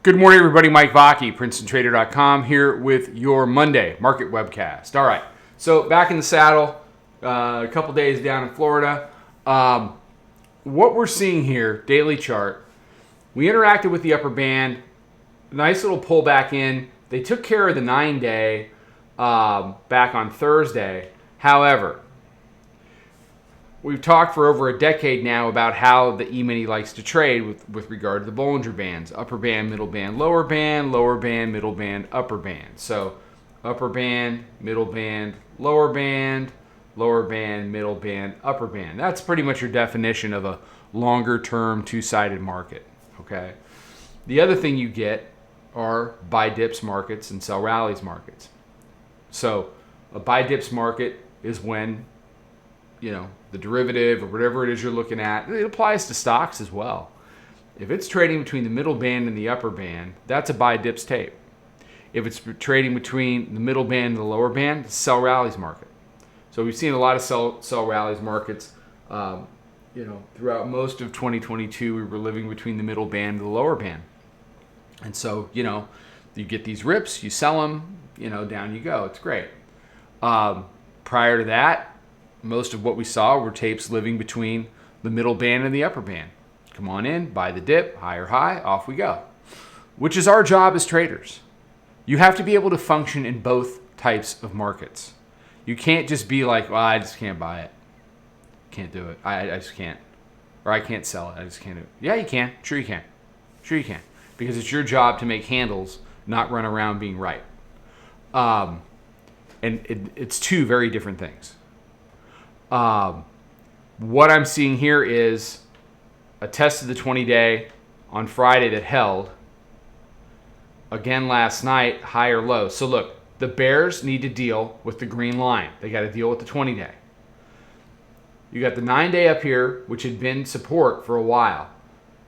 Good morning, everybody. Mike Vacchi, Princetontrader.com, here with your Monday market webcast. All right, so back in the saddle, a couple days down in Florida. What we're seeing here, daily chart, we interacted with the upper band, nice little pullback in. They took care of the 9-day back on Thursday. However, we've talked for over a decade now about how the E-mini likes to trade with regard to the Bollinger Bands. Upper band, middle band, lower band, middle band, upper band. So upper band, middle band, lower band, middle band, upper band. That's pretty much your definition of a longer-term two-sided market, okay? The other thing you get are buy dips markets and sell rallies markets. So a buy dips market is when, the derivative or whatever it is you're looking at, it applies to stocks as well. If it's trading between the middle band and the upper band, that's a buy dips tape. If it's trading between the middle band and the lower band, it's a sell rallies market. So we've seen a lot of sell rallies markets. Throughout most of 2022, we were living between the middle band and the lower band. And so, you get these rips, you sell them, down you go. It's great. Prior to that, most of what we saw were tapes living between the middle band and the upper band. Come on in, buy the dip, higher high, off we go. Which is our job as traders. You have to be able to function in both types of markets. You can't just be like, well, I just can't buy it. Can't do it. I just can't. Or I can't sell it. I just can't do it. Yeah, you can. Sure you can. Sure you can. Because it's your job to make handles, not run around being right. And it's two very different things. What I'm seeing here is a test of the 20-day on Friday that held. Again last night, high or low. So look, the bears need to deal with the green line. They got to deal with the 20-day. You got the 9-day up here, which had been support for a while.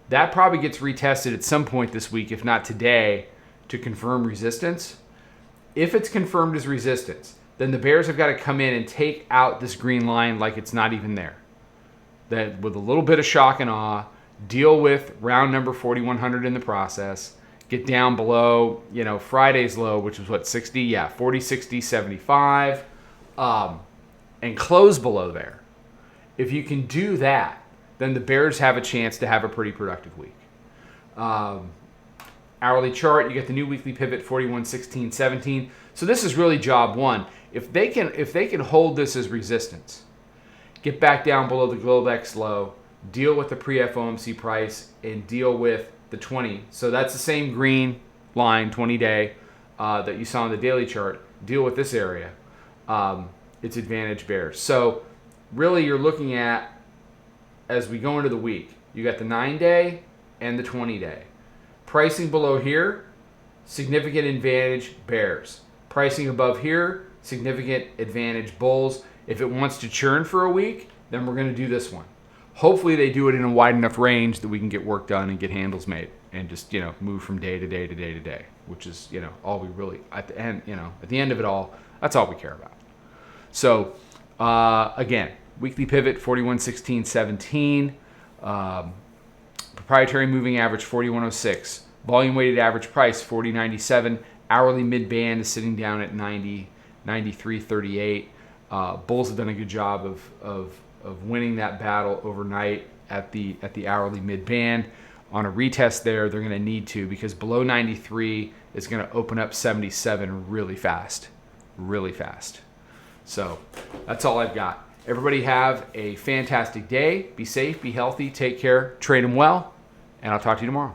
That probably gets retested at some point this week, if not today, to confirm resistance. If it's confirmed as resistance, then the bears have got to come in and take out this green line like it's not even there. That with a little bit of shock and awe, deal with round number 4,100 in the process, get down below, Friday's low, which was what, 60? Yeah, 40, 60, 75, and close below there. If you can do that, then the bears have a chance to have a pretty productive week. Hourly chart, you get the new weekly pivot 41.16.17. So this is really job one. If they can hold this as resistance, get back down below the Globex low, deal with the pre-FOMC price, and deal with the 20. So that's the same green line, 20-day, that you saw on the daily chart. Deal with this area. It's advantage bears. So really you're looking at, as we go into the week, you got the 9-day and the 20-day. Pricing below here, significant advantage bears. Pricing above here, significant advantage bulls. If it wants to churn for a week, then we're going to do this one. Hopefully they do it in a wide enough range that we can get work done and get handles made and just, move from day to day to day to day, which is, all we really, at the end of it all, that's all we care about. So, again, weekly pivot 41.16.17, proprietary moving average 41.06, volume weighted average price 40.97, hourly mid band is sitting down at 93.38. Bulls have done a good job of winning that battle overnight at the hourly mid band. On a retest there, they're going to need to, because below 93 is going to open up 77 really fast. So that's all I've got. Everybody have a fantastic day. Be safe, be healthy, take care, trade them well, and I'll talk to you tomorrow.